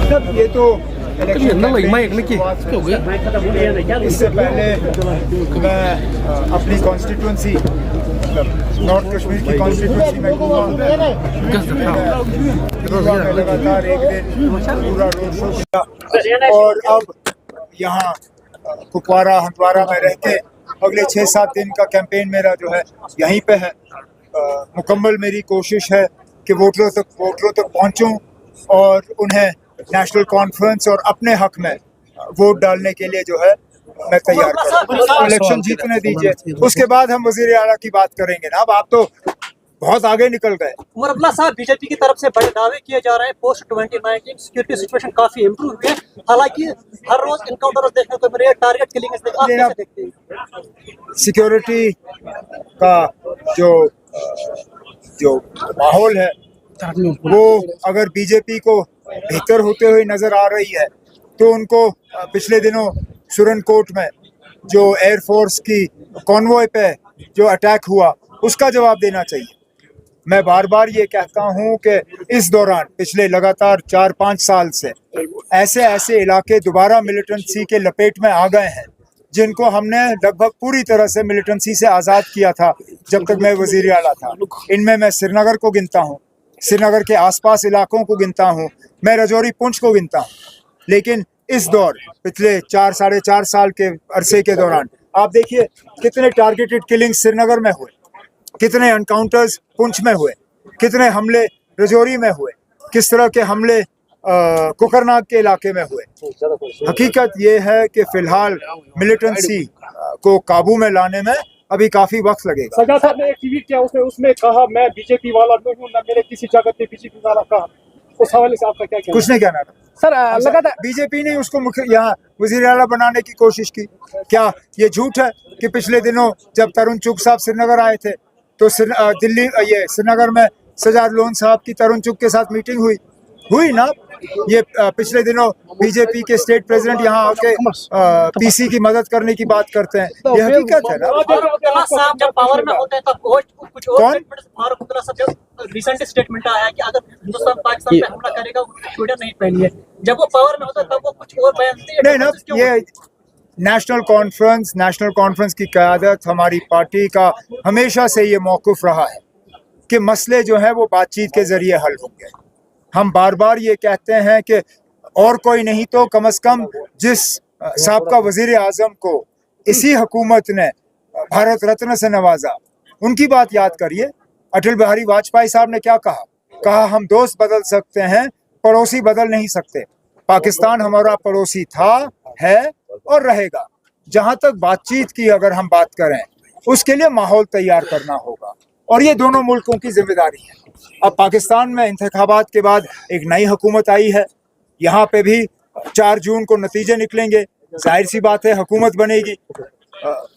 मतलब ये तो इससे पहले मैं अपनी कॉन्स्टिट्यूंसी नॉर्थ कश्मीर की कॉन्स्टिट्यूंसी में घूमा, लगातार एक दिन पूरा रोड शो किया और अब यहाँ कुपवारा हंदवाड़ा में रह के अगले 6-7 दिन का कैंपेन मेरा जो है यहीं पे है। मुकम्मल मेरी कोशिश है कि वोटरों तक पहुँचूँ और उन्हें नेशनल कॉन्फ्रेंस और अपने हक में वोट डालने के लिए जो है मैं तैयार करूँ। इलेक्शन जीतने दीजिए, उसके बाद हम वजीर आला की बात करेंगे ना। अब आप तो बहुत आगे निकल गए। उमर अब्दुल्ला साहब, बीजेपी की तरफ से बड़े दावे किए जा रहे हैं पोस्ट 2019 सिक्योरिटी सिचुएशन काफी इम्प्रूव हुई है, हालांकि हर रोज इनकाउंटर देखने को मिल रही है, टारगेट किलिंग देखते हैं। सिक्योरिटी का जो माहौल है वो अगर बीजेपी को बेहतर होते हुए नजर आ रही है तो उनको पिछले दिनों सुरनकोट में जो एयरफोर्स की कॉन्वॉय पे जो अटैक हुआ उसका जवाब देना चाहिए। मैं बार बार ये कहता हूँ कि इस दौरान पिछले लगातार 4-5 साल से ऐसे इलाके दोबारा मिलिटेंसी के लपेट में आ गए हैं जिनको हमने लगभग पूरी तरह से मिलिटेंसी से आज़ाद किया था जब तक मैं वजीर आला था। इनमें मैं श्रीनगर को गिनता हूँ, श्रीनगर के आसपास इलाकों को गिनता हूँ, मैं रजौरी पुंछ को गिनता हूँ। लेकिन इस दौर पिछले 4-4.5 साल के अरसे के दौरान आप देखिए कितने टारगेटेड किलिंग श्रीनगर में हुए, कितने एनकाउंटर्स पुंछ में हुए, कितने हमले रजौरी में हुए, किस तरह के हमले कुकरनाग के इलाके में हुए। हकीकत ये है कि फिलहाल मिलिटेंसी को काबू में लाने में अभी काफी वक्त लगेगा। सजा साहब ने एक ट्वीट किया, उसमें कहा मैं बीजेपी वाला नहीं हूँ, ना मेरे किसी जगह पे बीजेपी वाला कहा। उस हवाले से आपका क्या कहना? कुछ नहीं कहना था सर। लगातार बीजेपी ने उसको यहाँ वजीर आला बनाने की कोशिश की। क्या ये झूठ है कि पिछले दिनों जब तरुण चुग साहब श्रीनगर आए थे तो श्रीनगर में सजाद लोन साहब की तरुण चुग के साथ मीटिंग हुई ना। ये पिछले दिनों बीजेपी के स्टेट प्रेसिडेंट यहाँ आके पीसी की मदद करने की बात करते हैं, ये हकीकत है ना। जब पावर में होते हैं तब कुछ फारूक अब्दुल्ला साहब जब रिसेंट स्टेटमेंट आया है कि अगर हिंदुस्तान पाकिस्तान पे हमला करेगा छुड़िया नहीं पहनी है, जब वो पावर में होता है तब वो कुछ और बयान नहीं ना। ये नेशनल कॉन्फ्रेंस की क़यादत हमारी पार्टी का हमेशा से ये मौक़िफ़ रहा है कि मसले जो है वो बातचीत के जरिए हल होंगे। हम बार बार ये कहते हैं कि और कोई नहीं तो कम से कम जिस साबका वजीर आज़म को इसी हुकूमत ने भारत रत्न से नवाजा, उनकी बात याद करिए। अटल बिहारी वाजपेयी साहब ने क्या कहा हम दोस्त बदल सकते हैं, पड़ोसी बदल नहीं सकते। पाकिस्तान हमारा पड़ोसी था, है और रहेगा। जहाँ तक बातचीत की अगर हम बात करें, उसके लिए माहौल तैयार करना होगा और ये दोनों मुल्कों की जिम्मेदारी है। अब पाकिस्तान में इंतखाबात के बाद एक नई हुकूमत आई है, यहाँ पे भी 4 जून को नतीजे निकलेंगे, जाहिर सी बात है हुकूमत बनेगी।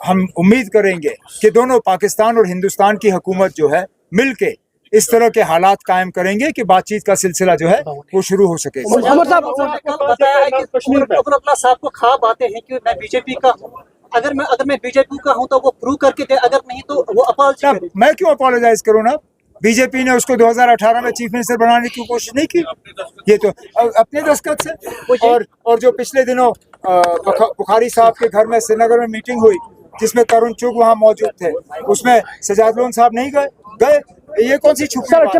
हम उम्मीद करेंगे कि दोनों पाकिस्तान और हिंदुस्तान की हुकूमत जो है मिलके इस तरह के हालात कायम करेंगे कि बातचीत का सिलसिला जो है वो शुरू हो सके। साहब को ख्वाब आते हैं कि मैं बीजेपी का हूँ, अगर मैं बीजेपी का हूँ तो वो प्रूव करके दे, अगर नहीं तो वो अपॉलोजाइज। मैं क्यों अपॉलोजाइज करूँ ना? बीजेपी ने उसको 2018 में चीफ मिनिस्टर बनाने की कोशिश नहीं की, ये तो अपने दस्तखत से। और जो पिछले दिनों बुखारी साहब के घर में श्रीनगर में मीटिंग हुई जिसमें तरुण चुग वहाँ मौजूद थे, उसमें सजाद लोन साहब नहीं गए। ये कौन सी छुपी बात है?